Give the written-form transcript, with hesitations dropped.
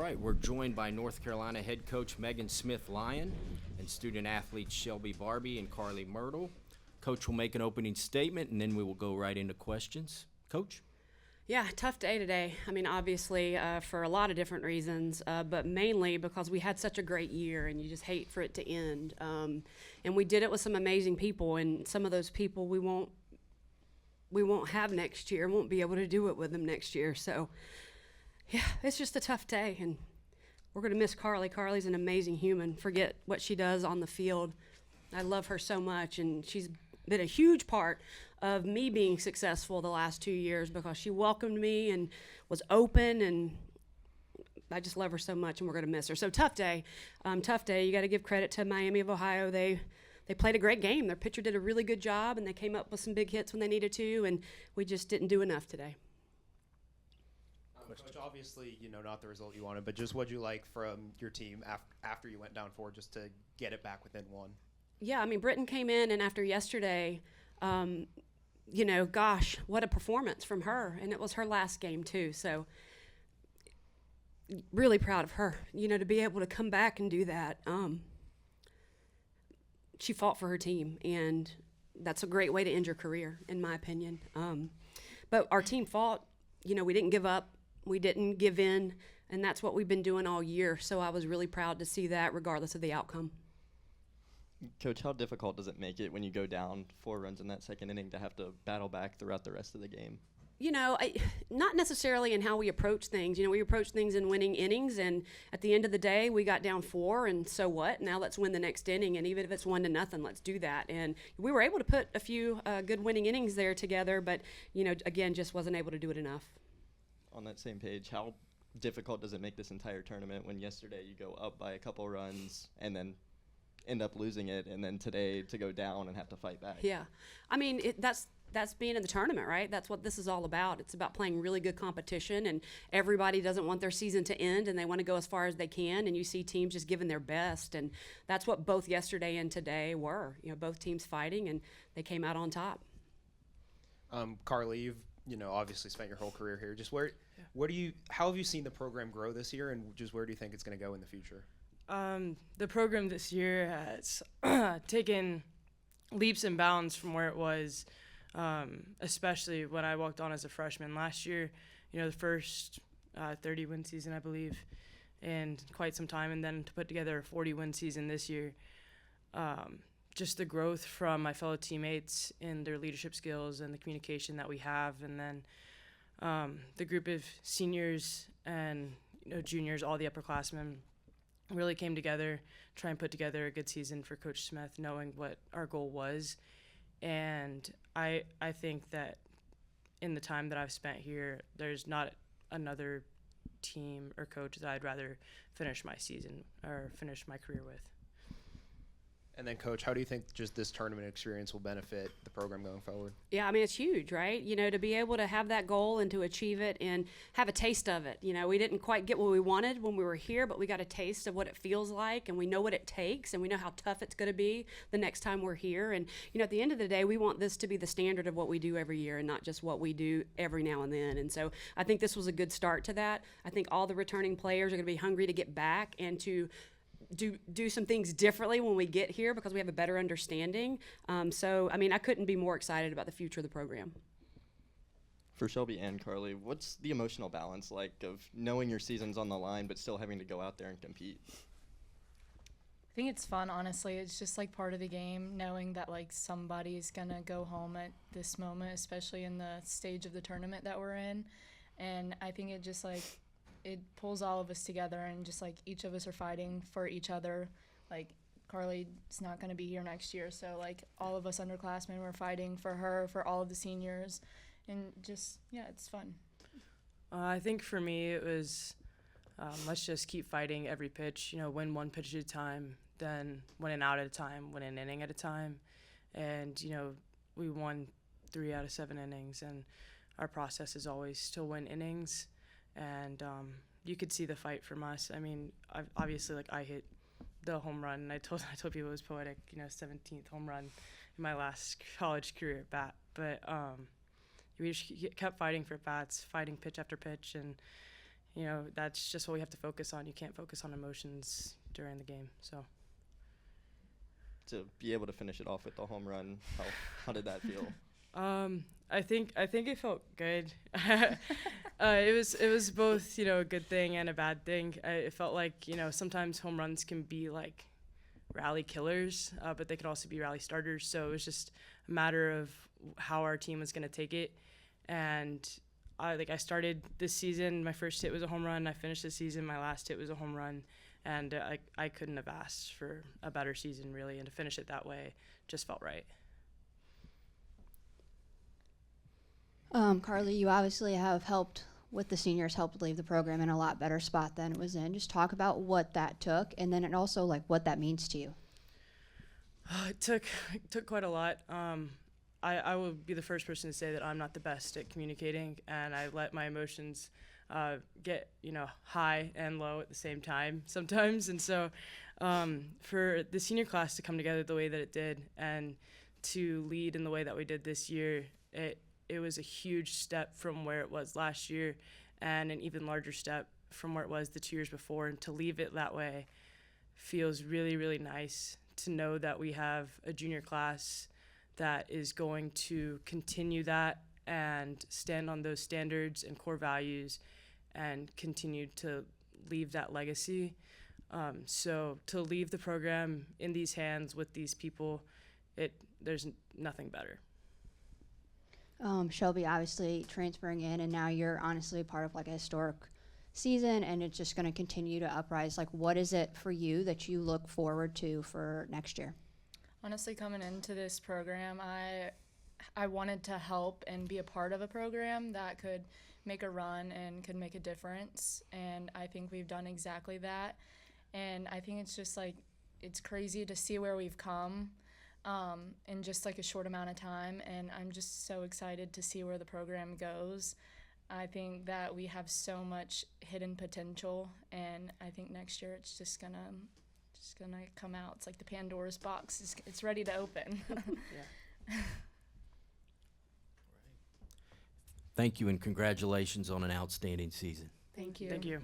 right, we're joined by North Carolina head coach Megan Smith-Lyon and student athletes Shelby Barbie and Carly Myrtle. Coach will make an opening statement, and then we will go right into questions. Coach? Yeah, tough day today. I mean, obviously, for a lot of different reasons, but mainly because we had such a great year, and you just hate for it to end. And we did it with some amazing people, and some of those people we won't have next year. Won't be able to do it with them next year. So, yeah, it's just a tough day, and we're going to miss Carly. Carly's an amazing human. Forget what she does on the field. I love her so much, and she's been a huge part of me being successful the last 2 years because she welcomed me and was open, and I just love her so much, and we're going to miss her. So tough day. You got to give credit to Miami of Ohio. They played a great game. Their pitcher did a really good job, and they came up with some big hits when they needed to, and we just didn't do enough today. Coach, obviously, not the result you wanted, but just what'd you like from your team after you went down 4 just to get it back within 1? Yeah, I mean, Britton came in, and after yesterday, gosh, what a performance from her. And it was her last game, too. So really proud of her, to be able to come back and do that. She fought for her team, and that's a great way to end your career, in my opinion. But our team fought. We didn't give up. We didn't give in, and that's what we've been doing all year. So I was really proud to see that regardless of the outcome. Coach, how difficult does it make it when you go down 4 runs in that second inning to have to battle back throughout the rest of the game? Not necessarily in how we approach things. We approach things in winning innings, and at the end of the day, we got down 4, and so what? Now let's win the next inning, and even if it's 1-0, let's do that. And we were able to put a few good winning innings there together, but, again, just wasn't able to do it enough. On that same page, how difficult does it make this entire tournament when yesterday you go up by a couple runs and then end up losing it, and then today to go down and have to fight back? Yeah. I mean, that's being in the tournament, right? That's what this is all about. It's about playing really good competition, and everybody doesn't want their season to end, and they want to go as far as they can, and you see teams just giving their best, and that's what both yesterday and today were. Both teams fighting, and they came out on top. Carly, you've obviously spent your whole career here. Just how have you seen the program grow this year, and just where do you think it's going to go in the future? The program this year has taken leaps and bounds from where it was, especially when I walked on as a freshman last year. The first 30-win season, I believe, and quite some time, and then to put together a 40-win season this year. Just the growth from my fellow teammates in their leadership skills and the communication that we have, and then the group of seniors and juniors, all the upperclassmen, really came together, try and put together a good season for Coach Smith, knowing what our goal was. And I think that in the time that I've spent here, there's not another team or coach that I'd rather finish my season or finish my career with. And then, Coach, how do you think just this tournament experience will benefit the program going forward? Yeah, I mean, it's huge, right? To be able to have that goal and to achieve it and have a taste of it. We didn't quite get what we wanted when we were here, but we got a taste of what it feels like, and we know what it takes, and we know how tough it's going to be the next time we're here. And, at the end of the day, we want this to be the standard of what we do every year and not just what we do every now and then. And so I think this was a good start to that. I think all the returning players are going to be hungry to get back and to do some things differently when we get here because we have a better understanding. I couldn't be more excited about the future of the program. For Shelby and Carly, what's the emotional balance like of knowing your season's on the line but still having to go out there and compete? I think it's fun, honestly. It's just part of the game, knowing that somebody's gonna go home at this moment, especially in the stage of the tournament that we're in. And I think it just it pulls all of us together, and just each of us are fighting for each other. Carly's not going to be here next year, so all of us underclassmen, we're fighting for her, for all of the seniors, and just, yeah, it's fun. I think for me it was let's just keep fighting every pitch, win one pitch at a time, then win an out at a time, win an inning at a time. And, we won 3 out of 7 innings, and our process is always to win innings. And you could see the fight from us. I mean, obviously, I hit the home run, and I told people it was poetic, 17th home run in my last college career at bat. But we just kept fighting for bats, fighting pitch after pitch, and that's just what we have to focus on. You can't focus on emotions during the game. So To be able to finish it off with the home run, how did that feel? I think it felt good. It was both, a good thing and a bad thing. It felt like, sometimes home runs can be like rally killers, but they could also be rally starters. So it was just a matter of how our team was going to take it. And I started this season, my first hit was a home run. I finished the season, my last hit was a home run. And I couldn't have asked for a better season, really. And to finish it that way just felt right. Carly, you obviously have helped with the seniors, helped leave the program in a lot better spot than it was in. Just talk about what that took, and then it also what that means to you. It took quite a lot. I will be the first person to say that I'm not the best at communicating, and I let my emotions get high and low at the same time sometimes. And so for the senior class to come together the way that it did and to lead in the way that we did this year, it was a huge step from where it was last year and an even larger step from where it was the 2 years before. And to leave it that way feels really, really nice to know that we have a junior class that is going to continue that and stand on those standards and core values and continue to leave that legacy. So to leave the program in these hands with these people, there's nothing better. Shelby obviously transferring in, and now you're honestly part of a historic season, and it's just going to continue to uprise. What is it for you that you look forward to for next year? Honestly, coming into this program, I wanted to help and be a part of a program that could make a run and could make a difference, and I think we've done exactly that. And I think it's just it's crazy to see where we've come in just a short amount of time, and I'm just so excited to see where the program goes. I think that we have so much hidden potential, and I think next year it's just gonna come out. It's like the Pandora's box. It's ready to open. Yeah. Thank you and congratulations on an outstanding season. Thank you. Thank you.